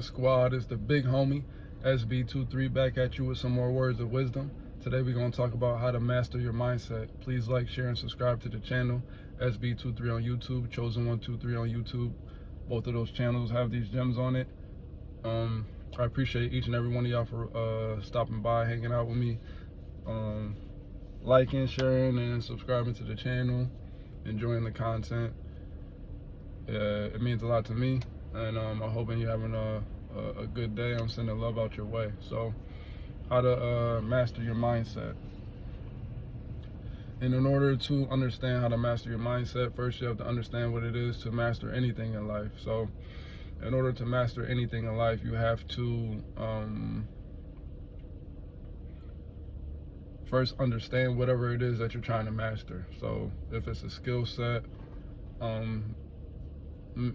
Squad is the big homie SB23 back at you with some more words of wisdom. Today we're going to talk about how to master your mindset. Please like, share, and subscribe to the channel. SB23 on YouTube, Chosen123 on YouTube. Both of those channels have these gems on it. I appreciate each and every one of y'all for stopping by, hanging out with me, liking, sharing, and subscribing to the channel, enjoying the content. It means a lot to me, and I'm hoping you're having a good day. I'm sending love out your way. So, how to master your mindset. And in order to understand how to master your mindset, first you have to understand what it is to master anything in life. So, in order to master anything in life, you have to first understand whatever it is that you're trying to master. So, if it's a skill set,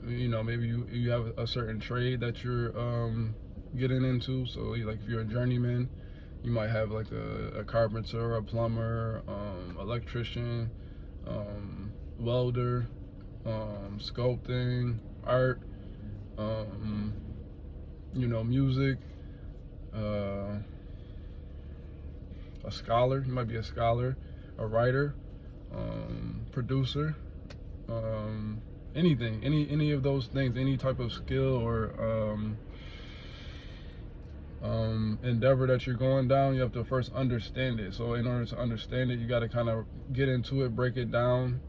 you know, maybe you have a certain trade that you're getting into. So like if you're a journeyman, you might have like a carpenter, a plumber, electrician, welder, sculpting, art, you know, music, a scholar. You might be a scholar, a writer, producer, anything, any of those things, any type of skill or endeavor that you're going down, you have to first understand it. So in order to understand it, you got to kind of get into it, break it down,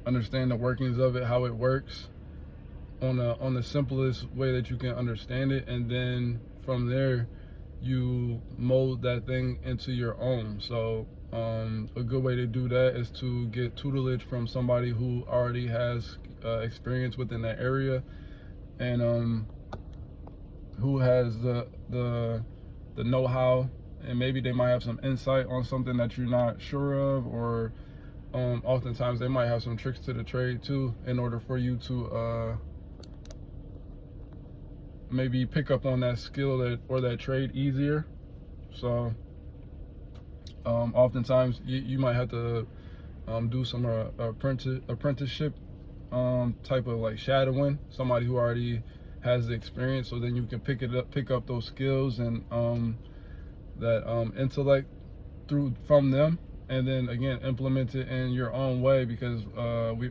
understand the workings of it, how it works on the simplest way that you can understand it, and then from there you mold that thing into your own. So a good way to do that is to get tutelage from somebody who already has experience within that area, and who has the know-how, and maybe they might have some insight on something that you're not sure of, or oftentimes they might have some tricks to the trade too, in order for you to maybe pick up on that skill or that trade easier. So oftentimes you might have to do some apprenticeship type of like shadowing, somebody who already has the experience, so then you can pick up those skills and that intellect from them, and then again implement it in your own way, because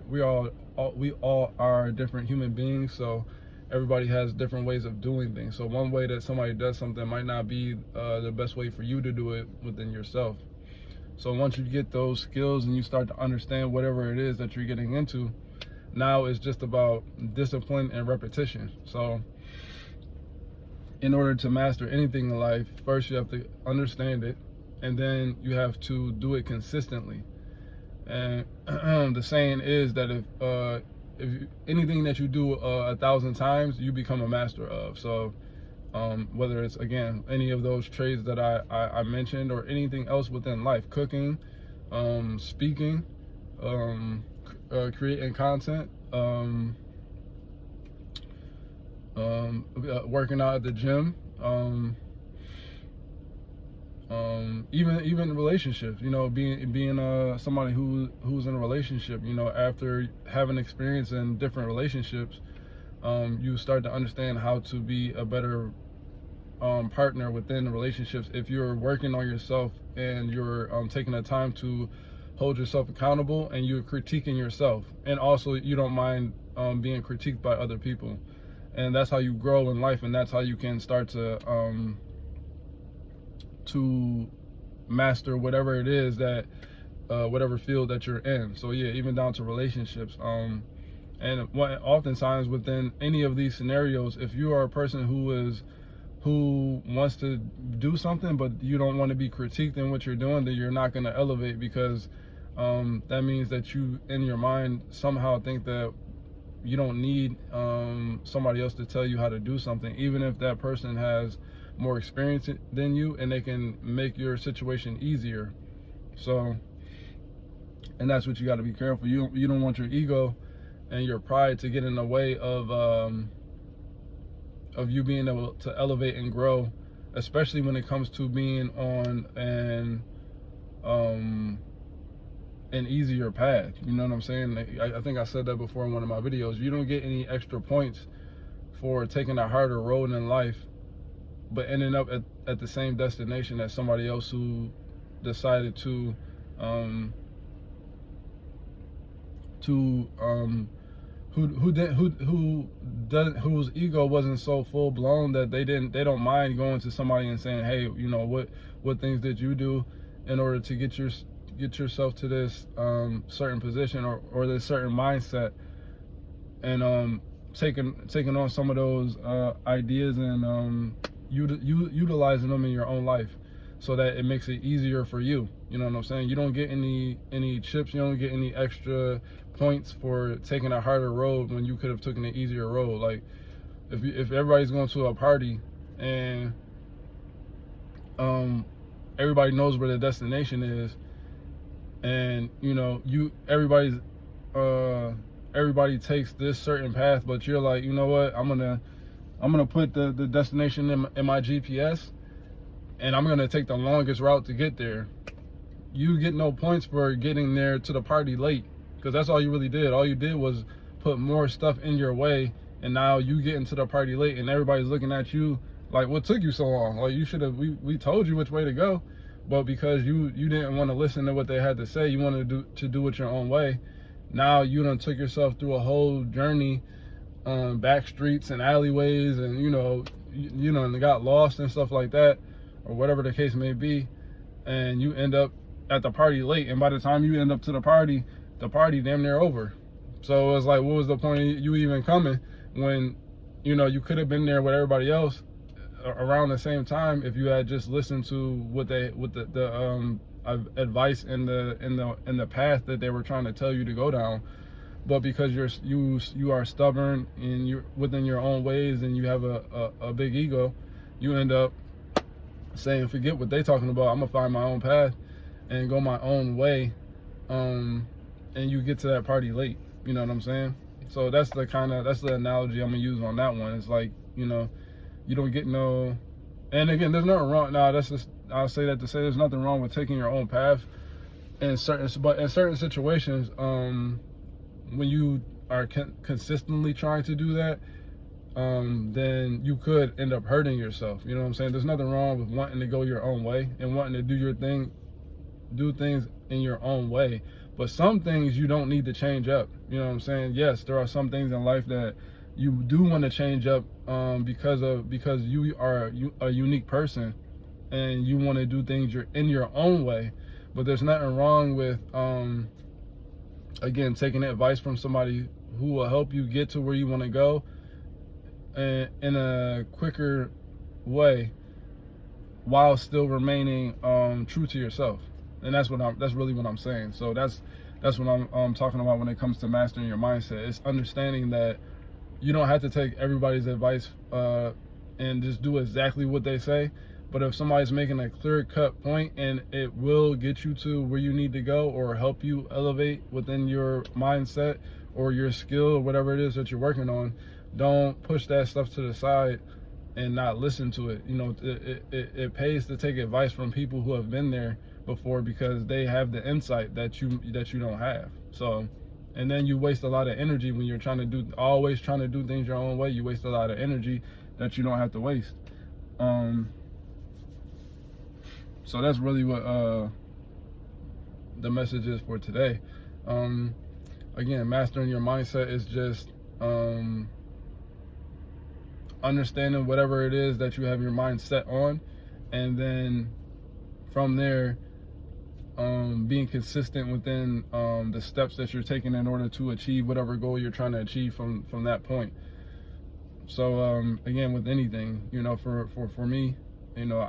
we all are different human beings, so everybody has different ways of doing things. So one way that somebody does something might not be the best way for you to do it within yourself. So once you get those skills and you start to understand whatever it is that you're getting into, now it's just about discipline and repetition. So in order to master anything in life, first you have to understand it, and then you have to do it consistently. And the saying is that if anything that you do 1,000 times, you become a master of. So whether it's, again, any of those trades that I mentioned, or anything else within life, cooking, speaking, creating content, working out at the gym, even relationships, you know, being somebody who's in a relationship, you know, after having experience in different relationships, you start to understand how to be a better partner within the relationships. If you're working on yourself and you're taking the time to hold yourself accountable, and you're critiquing yourself, and also you don't mind being critiqued by other people, and that's how you grow in life, and that's how you can start to master whatever it is that whatever field that you're in. So yeah, even down to relationships, and oftentimes within any of these scenarios, if you are a person who wants to do something but you don't want to be critiqued in what you're doing, then you're not going to elevate, because that means that you in your mind somehow think that you don't need somebody else to tell you how to do something, even if that person has more experience than you and they can make your situation easier. So, and that's what you got to be careful. You don't want your ego and your pride to get in the way of you being able to elevate and grow, especially when it comes to being on an easier path. You know what I'm saying? I think I said that before in one of my videos. You don't get any extra points for taking a harder road in life, but ending up at the same destination as somebody else who decided to whose ego wasn't so full blown that they don't mind going to somebody and saying, hey, you know, what things did you do in order to get yourself to this certain position or this certain mindset, and taking on some of those ideas and utilizing them in your own life, so that it makes it easier for you. You know what I'm saying? You don't get any chips, you don't get any extra points for taking a harder road when you could have taken an easier road. Like if everybody's going to a party and everybody knows where the destination is, and you know everybody takes this certain path, but you're like, you know what, I'm gonna put the destination in my GPS, and I'm gonna take the longest route to get there. You get no points for getting there to the party late, because that's all you really did. All you did was put more stuff in your way, and now you get into the party late, and everybody's looking at you like, what took you so long? Like, you should have, we told you which way to go, but because you didn't want to listen to what they had to say, you wanted to do it your own way. Now you done took yourself through a whole journey, back streets and alleyways, and you know, and got lost and stuff like that, or whatever the case may be, and you end up at the party late, and by the time you end up to the party damn near over. So it's like, what was the point of you even coming when, you know, you could have been there with everybody else around the same time if you had just listened to what the advice and the path that they were trying to tell you to go down. But because you are stubborn and you're within your own ways and you have a big ego, you end up saying, forget what they talking about, I'm gonna find my own path and go my own way, and you get to that party late. You know what I'm saying? So that's the analogy I'm gonna use on that one. It's like, you know, you don't get no, and again, there's nothing wrong. No, that's just, I'll say that to say there's nothing wrong with taking your own path but in certain situations, when you are consistently trying to do that, then you could end up hurting yourself. You know what I'm saying? There's nothing wrong with wanting to go your own way and wanting to do your thing, do things in your own way. But some things you don't need to change up. You know what I'm saying? Yes, there are some things in life that you do want to change up, because you are a unique person and you want to do things in your own way. But there's nothing wrong with again, taking advice from somebody who will help you get to where you want to go, and in a quicker way, while still remaining true to yourself. And that's really what I'm saying. So that's what I'm talking about when it comes to mastering your mindset. It's understanding that you don't have to take everybody's advice and just do exactly what they say. But if somebody's making a clear-cut point and it will get you to where you need to go, or help you elevate within your mindset or your skill or whatever it is that you're working on, don't push that stuff to the side and not listen to it. You know, it pays to take advice from people who have been there before, because they have the insight that you don't have. So, and then you waste a lot of energy when you're always trying to do things your own way. You waste a lot of energy that you don't have to waste. So that's really what the message is for today. Again, mastering your mindset is just understanding whatever it is that you have your mind set on, and then from there, being consistent within the steps that you're taking in order to achieve whatever goal you're trying to achieve from that point. So again, with anything, you know, for me, you know,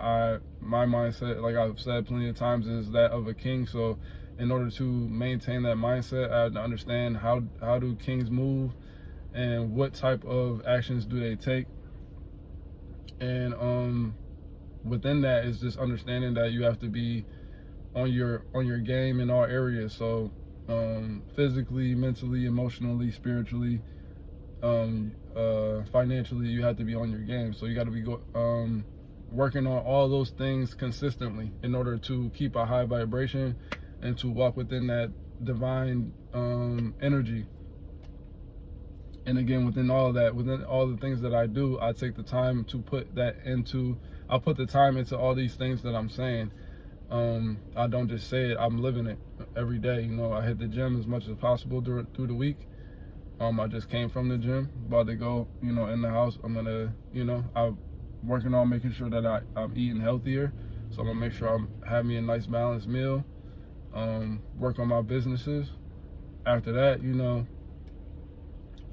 my mindset, like I've said plenty of times, is that of a king. So in order to maintain that mindset, I have to understand how do kings move and what type of actions do they take. And within that is just understanding that you have to be on your game in all areas. So physically, mentally, emotionally, spiritually, financially, you have to be on your game. So you got to be working on all those things consistently in order to keep a high vibration and to walk within that divine energy. And again, within all of that, within all the things that I do, I take the time to put that into, I put the time into all these things that I'm saying. I don't just say it, I'm living it every day. You know, I hit the gym as much as possible through the week. I just came from the gym, about to go, you know, in the house. I'm gonna, you know, I'm working on making sure that I'm eating healthier. So I'm gonna make sure I'm have me a nice balanced meal. Work on my businesses. After that, you know,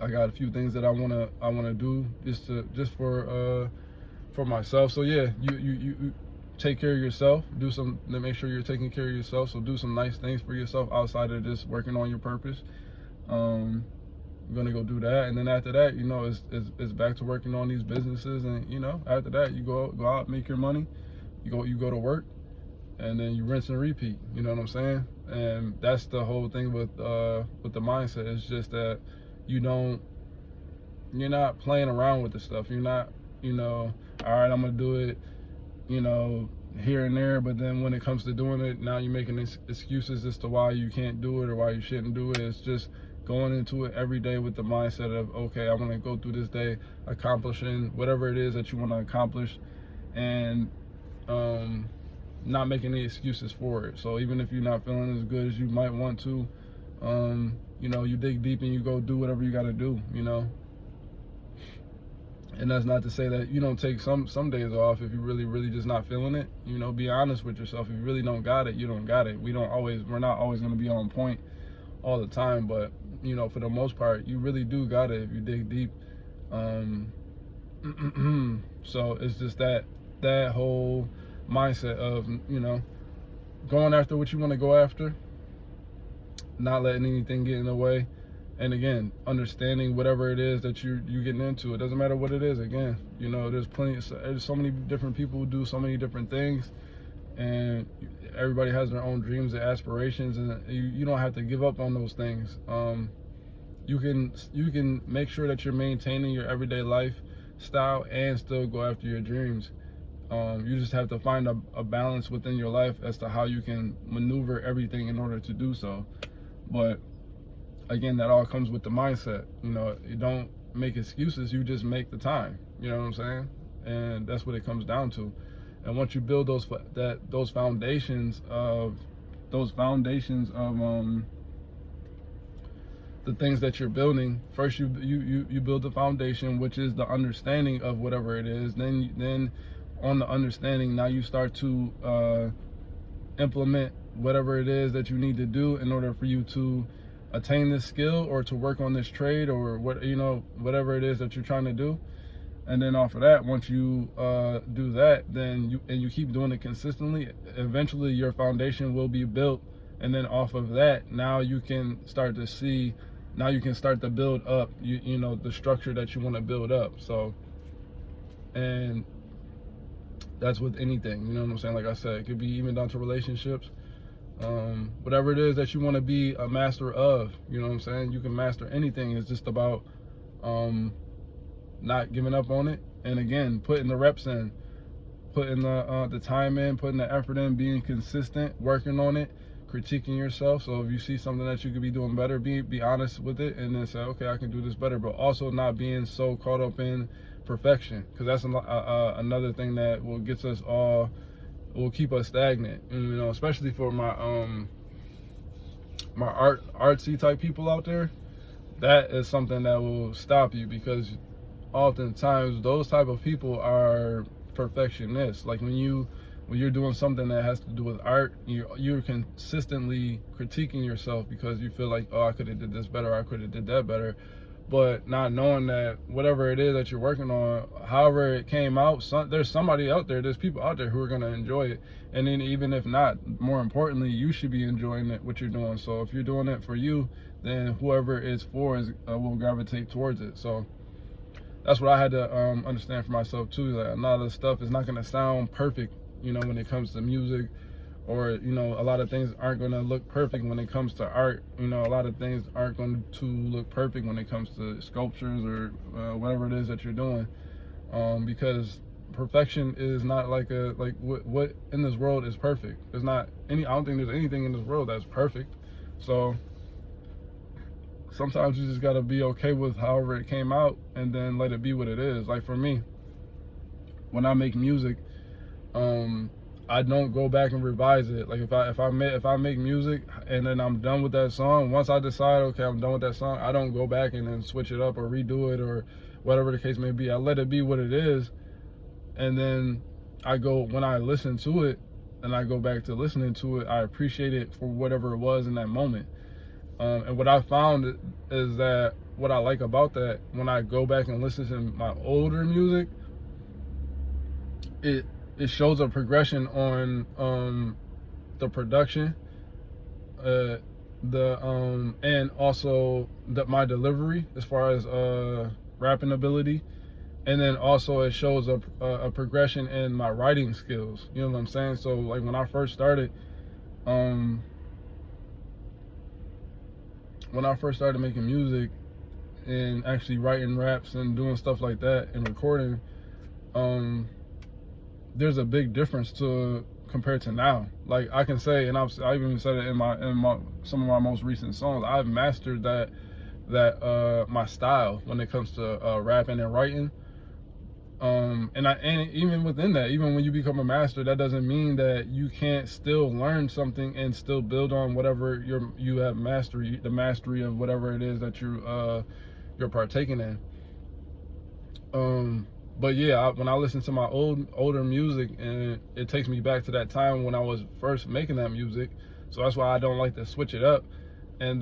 I got a few things that I wanna do just for myself. So yeah, you take care of yourself. Make sure you're taking care of yourself. So do some nice things for yourself outside of just working on your purpose. I'm gonna go do that, and then after that, you know, it's back to working on these businesses, and you know, after that, you go out, make your money, you go to work, and then you rinse and repeat. You know what I'm saying? And that's the whole thing with the mindset. It's just that you're not playing around with the stuff. You're not, you know, all right, I'm gonna do it, you know, here and there, but then when it comes to doing it, now you're making excuses as to why you can't do it or why you shouldn't do it. It's just going into it every day with the mindset of, okay, I'm gonna go through this day accomplishing whatever it is that you want to accomplish, and not making any excuses for it. So even if you're not feeling as good as you might want to, you know, you dig deep and you go do whatever you got to do, you know. And that's not to say that you don't take some days off if you're really just not feeling it. You know, be honest with yourself. If you really don't got it, you don't got it. We're not always going to be on point all the time, but you know, for the most part, you really do got it if you dig deep. So it's just that whole mindset of, you know, going after what you want to go after, not letting anything get in the way. And again, understanding whatever it is that you're getting into. It doesn't matter what it is. Again, you know, there's so many different people who do so many different things, and everybody has their own dreams and aspirations, and you don't have to give up on those things. You can make sure that you're maintaining your everyday lifestyle and still go after your dreams. You just have to find a balance within your life as to how you can maneuver everything in order to do so. But again, that all comes with the mindset. You know, you don't make excuses, you just make the time. You know what I'm saying? And that's what it comes down to. And once you build those foundations of the things that you're building, first you build the foundation, which is the understanding of whatever it is. Then on the understanding, now you start to implement whatever it is that you need to do in order for you to attain this skill or to work on this trade or whatever it is that you're trying to do. And then off of that, once you do that, then you keep doing it consistently, eventually your foundation will be built. And then off of that, now you can start to build up, you know, the structure that you want to build up. So, and that's with anything, you know what I'm saying? Like I said, it could be even down to relationships. Whatever it is that you want to be a master of, you know what I'm saying? You can master anything. It's just about not giving up on it. And again, putting the reps in, putting the time in, putting the effort in, being consistent, working on it, critiquing yourself. So if you see something that you could be doing better, be honest with it, and then say, okay, I can do this better. But also not being so caught up in perfection, because that's another thing that will keep us stagnant. And, you know, especially for my artsy type people out there, that is something that will stop you, because oftentimes those type of people are perfectionists. Like when you're doing something that has to do with art, you're consistently critiquing yourself because you feel like, oh, I could have did this better, I could have did that better. But not knowing that whatever it is that you're working on, however it came out, there's somebody out there, there's people out there who are going to enjoy it. And then even if not, more importantly, you should be enjoying it, what you're doing. So if you're doing it for you, then whoever it's for will gravitate towards it. So that's what I had to understand for myself too. That a lot of stuff is not going to sound perfect, you know, when it comes to music, or, you know, a lot of things aren't going to look perfect when it comes to art. You know, a lot of things aren't going to look perfect when it comes to sculptures or whatever it is that you're doing, because perfection is not like what in this world is perfect. There's not any. I don't think there's anything in this world that's perfect. So sometimes you just gotta be okay with however it came out and then let it be what it is. Like for me, when I make music, I don't go back and revise it. Like if I make music and then I'm done with that song, once I decide, okay, I'm done with that song, I don't go back and then switch it up or redo it or whatever the case may be. I let it be what it is, and then I go, when I listen to it and I go back to listening to it, I appreciate it for whatever it was in that moment. And what I found is that what I like about that, when I go back and listen to my older music, it shows a progression on the production, and also my delivery as far as rapping ability, and then also it shows a progression in my writing skills. You know what I'm saying? So like when I first started making music and actually writing raps and doing stuff like that and recording, there's a big difference compared to now. Like I can say, and I've even said it in some of my most recent songs, I've mastered that my style when it comes to rapping and writing. And even within that, even when you become a master, that doesn't mean that you can't still learn something and still build on whatever you have the mastery of whatever it is that you're partaking in. But yeah, when I listen to my older music, and it takes me back to that time when I was first making that music. So that's why I don't like to switch it up. And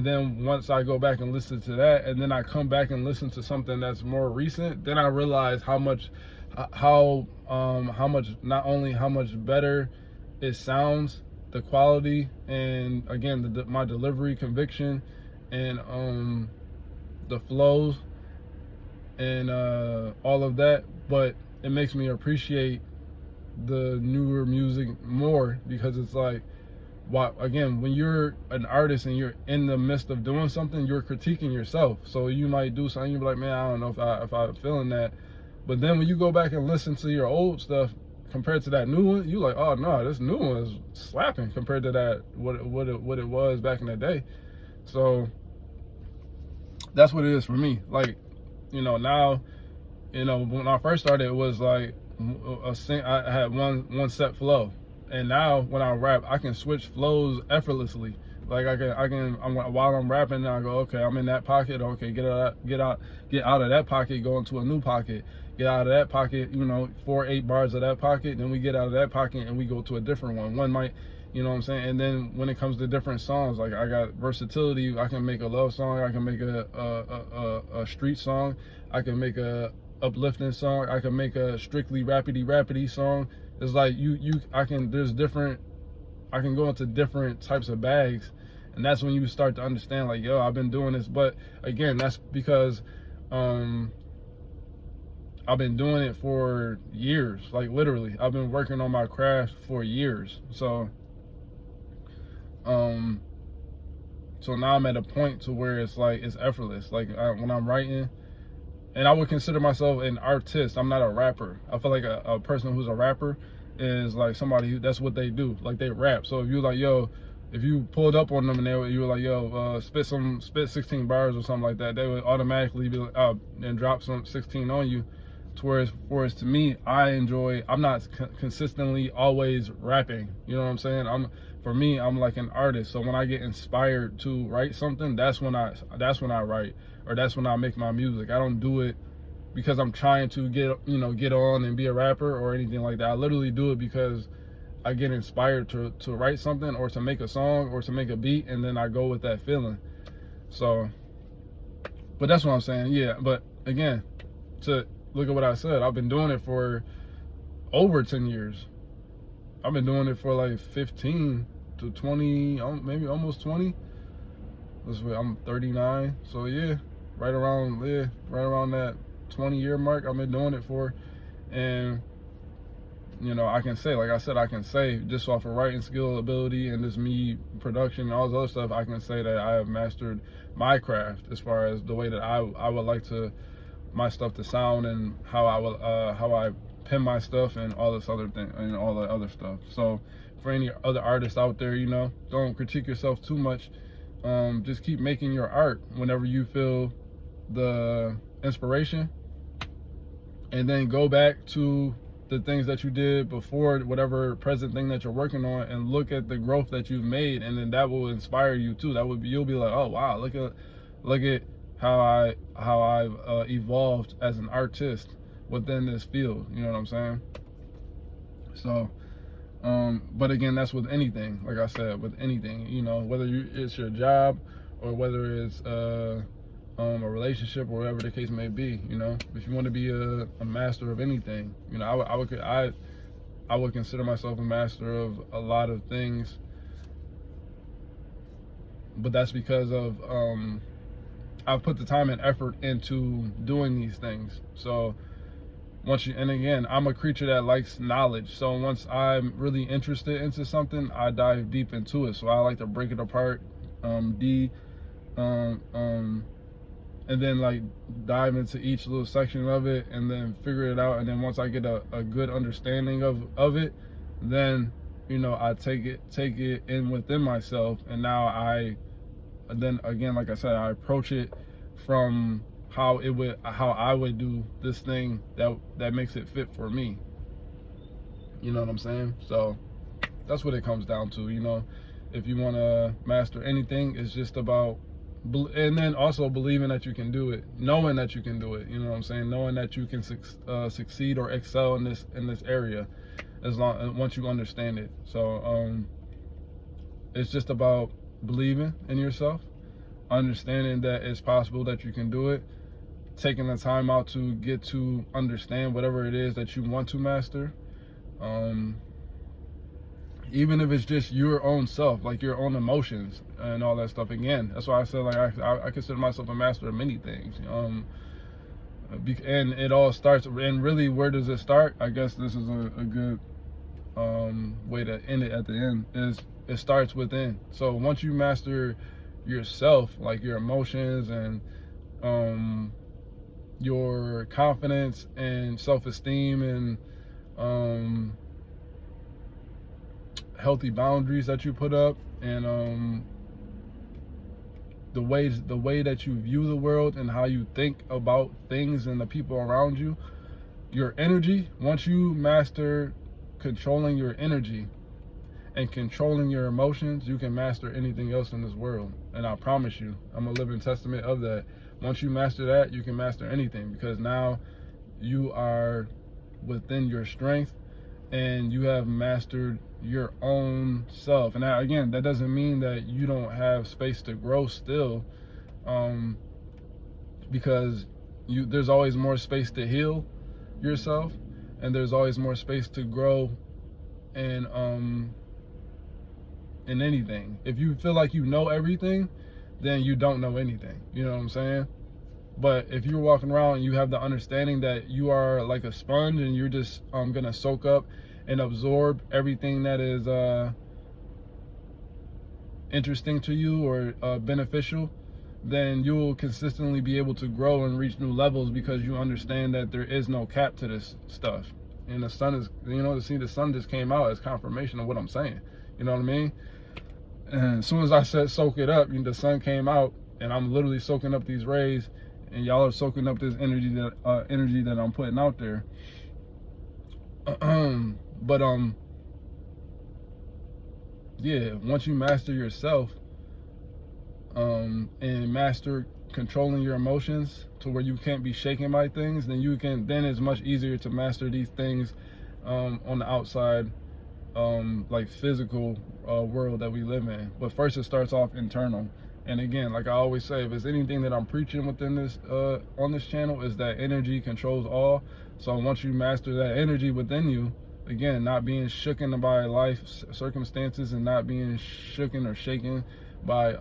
then once I go back and listen to that, and then I come back and listen to something that's more recent, then I realize how much not only how much better it sounds, the quality, and again my delivery, conviction, and the flows, and all of that. But it makes me appreciate the newer music more, because it's like, again, when you're an artist and you're in the midst of doing something, you're critiquing yourself. So you might do something, you'll be like, man, I don't know if I'm feeling that. But then when you go back and listen to your old stuff compared to that new one, you're like, oh no, this new one is slapping compared to that what it was back in the day. So that's what it is for me. Like, now, when I first started, it was like I had one set flow. And now when I rap, I can switch flows effortlessly. Like while I'm rapping, I go, okay, I'm in that pocket. Okay, get out of that pocket, go into a new pocket. Get out of that pocket, 4-8 bars of that pocket. Then we get out of that pocket and we go to a different one. One might, you know what I'm saying? And then when it comes to different songs, like I got versatility. I can make a love song. I can make a street song. I can make a uplifting song. I can make a strictly rappity song. It's like I can go into different types of bags, and that's when you start to understand, like, yo, I've been doing this. But again, that's because I've been doing it for years. Like literally, I've been working on my craft for years. So so now I'm at a point to where it's like it's effortless. Like when I'm writing. And I would consider myself an artist. I'm not a rapper. I feel like a person who's a rapper is like somebody that's what they do. Like they rap. So if you like, yo, if you pulled up on them and you were like, yo, spit 16 bars or something like that, they would automatically be like, and drop some 16 on you. Whereas to me, I'm not consistently always rapping. You know what I'm saying? For me, I'm like an artist. So when I get inspired to write something, that's when I write, or that's when I make my music. I don't do it because I'm trying to get on and be a rapper or anything like that. I literally do it because I get inspired to write something, or to make a song, or to make a beat, and then I go with that feeling. So, but that's what I'm saying. Yeah, but again, to look at what I said, I've been doing it for over 10 years. I've been doing it for like 15 to 20, maybe almost 20. I'm 39, so yeah, right around that 20-year mark I've been doing it for. And I can say, like I said, I can say just off of writing skill, ability, and just me production and all this other stuff, I can say that I have mastered my craft as far as the way that I would like my stuff to sound, and how I pen my stuff, and all this other thing, and all the other stuff. So for any other artists out there, don't critique yourself too much. just keep making your art whenever you feel the inspiration, and then go back to the things that you did before, whatever present thing that you're working on, and look at the growth that you've made, and then that will inspire you too. That would be, you'll be like, oh wow, look at how I've evolved as an artist within this field. You know what I'm saying? So but again, that's with anything. Like I said, with anything, you know, whether it's your job or whether it's a relationship or whatever the case may be. You know, if you want to be a master of anything, you know, I would consider myself a master of a lot of things, but that's because of I've put the time and effort into doing these things. So and again, I'm a creature that likes knowledge. So once I'm really interested into something, I dive deep into it. So I like to break it apart, and then like dive into each little section of it, and then figure it out. And then once I get a good understanding of it, then, you know, I take it in within myself. And now then again, like I said, I approach it from how I would do this thing that makes it fit for me. You know what I'm saying? So that's what it comes down to. You know, if you want to master anything, it's just about, and then also believing that you can do it, knowing that you can do it. You know what I'm saying? Knowing that you can succeed or excel in this area, once you understand it. So it's just about believing in yourself, understanding that it's possible that you can do it, taking the time out to get to understand whatever it is that you want to master, even if it's just your own self, like your own emotions and all that stuff. Again, that's why I said, like, I consider myself a master of many things, and it all starts, and really, where does it start? I guess this is a good way to end it at the end, is it starts within. So once you master yourself, like your emotions and your confidence and self-esteem and healthy boundaries that you put up, and the way that you view the world and how you think about things and the people around you, your energy, once you master controlling your energy and controlling your emotions, you can master anything else in this world. And I promise you, I'm a living testament of that. Once you master that, you can master anything, because now you are within your strength and you have mastered your own self. And that, again, that doesn't mean that you don't have space to grow still, because there's always more space to heal yourself, and there's always more space to grow in anything. If you feel like you know everything, then you don't know anything. You know what I'm saying? But if you're walking around and you have the understanding that you are like a sponge, and you're just gonna soak up and absorb everything that is interesting to you or beneficial, then you will consistently be able to grow and reach new levels, because you understand that there is no cap to this stuff. And the sun is, you know, the sun just came out as confirmation of what I'm saying. You know what I mean? And as soon as I said soak it up, the sun came out, and I'm literally soaking up these rays, and y'all are soaking up this energy that I'm putting out there. But yeah, once you master yourself, and master controlling your emotions to where you can't be shaken by things, then it's much easier to master these things on the outside, like physical world that we live in. But first, it starts off internal. And again, like I always say, if it's anything that I'm preaching within this on this channel, is that energy controls all. So once you master that energy within you, again, not being shooken by life circumstances, and not being shooken or shaken by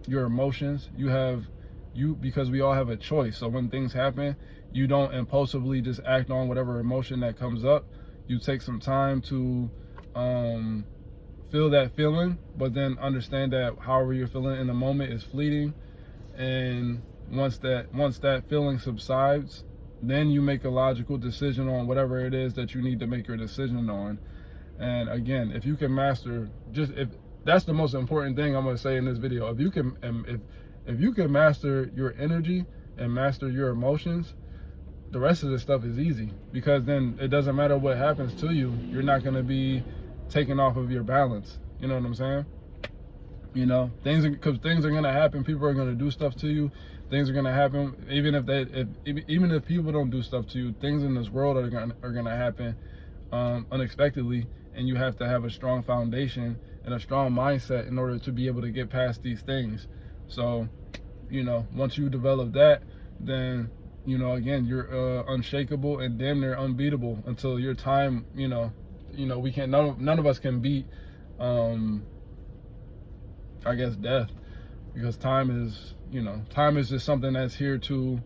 your emotions, because we all have a choice. So when things happen, you don't impulsively just act on whatever emotion that comes up. You take some time to feel that feeling, but then understand that however you're feeling in the moment is fleeting. And once that feeling subsides, then you make a logical decision on whatever it is that you need to make your decision on. And again, if you can master, that's the most important thing I'm gonna say in this video. If you can, if you can master your energy and master your emotions, the rest of this stuff is easy, because then it doesn't matter what happens to you. You're not gonna be taken off of your balance. You know what I'm saying? You know, because things are gonna happen. People are gonna do stuff to you. Things are gonna happen. Even if people don't do stuff to you, things in this world are gonna happen unexpectedly, and you have to have a strong foundation and a strong mindset in order to be able to get past these things. So, you know, once you develop that, then, you know, again, you're unshakable and damn near unbeatable until your time. You know, we can't. None of us can beat, I guess, death, because time is, you know, time is just something that's here to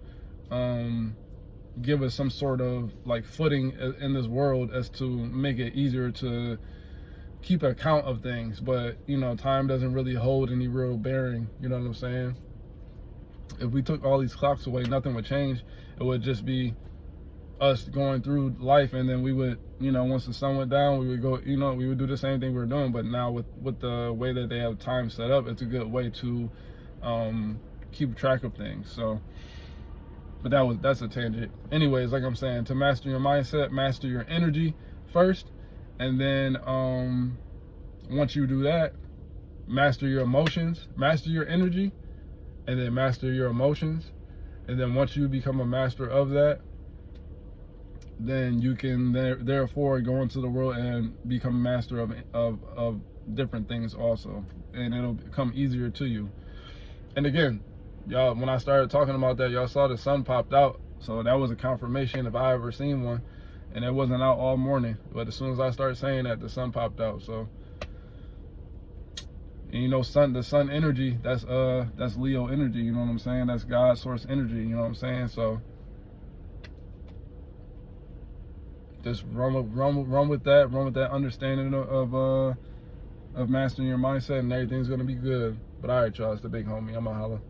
give us some sort of like footing in this world, as to make it easier to keep account of things. But, you know, time doesn't really hold any real bearing. You know what I'm saying? If we took all these clocks away, nothing would change. It would just be us going through life, and then we would, you know, once the sun went down, we would go, you know, we would do the same thing we were doing. But now with the way that they have time set up, it's a good way to keep track of things. So, but that's a tangent. Anyways, like I'm saying, to master your mindset, master your energy first, and then once you do that, master your emotions, master your energy, and then master your emotions. And then once you become a master of that, then you can therefore go into the world and become a master of different things also, and it'll become easier to you. And again, y'all, when I started talking about that, y'all saw the sun popped out, so that was a confirmation if I ever seen one. And it wasn't out all morning, but as soon as I started saying that, the sun popped out. So, and you know, the sun energy, that's Leo energy, you know what I'm saying? That's God source energy, you know what I'm saying? So just run with that understanding of mastering your mindset, and everything's gonna be good. But all right, y'all, it's the big homie. I'm a holla.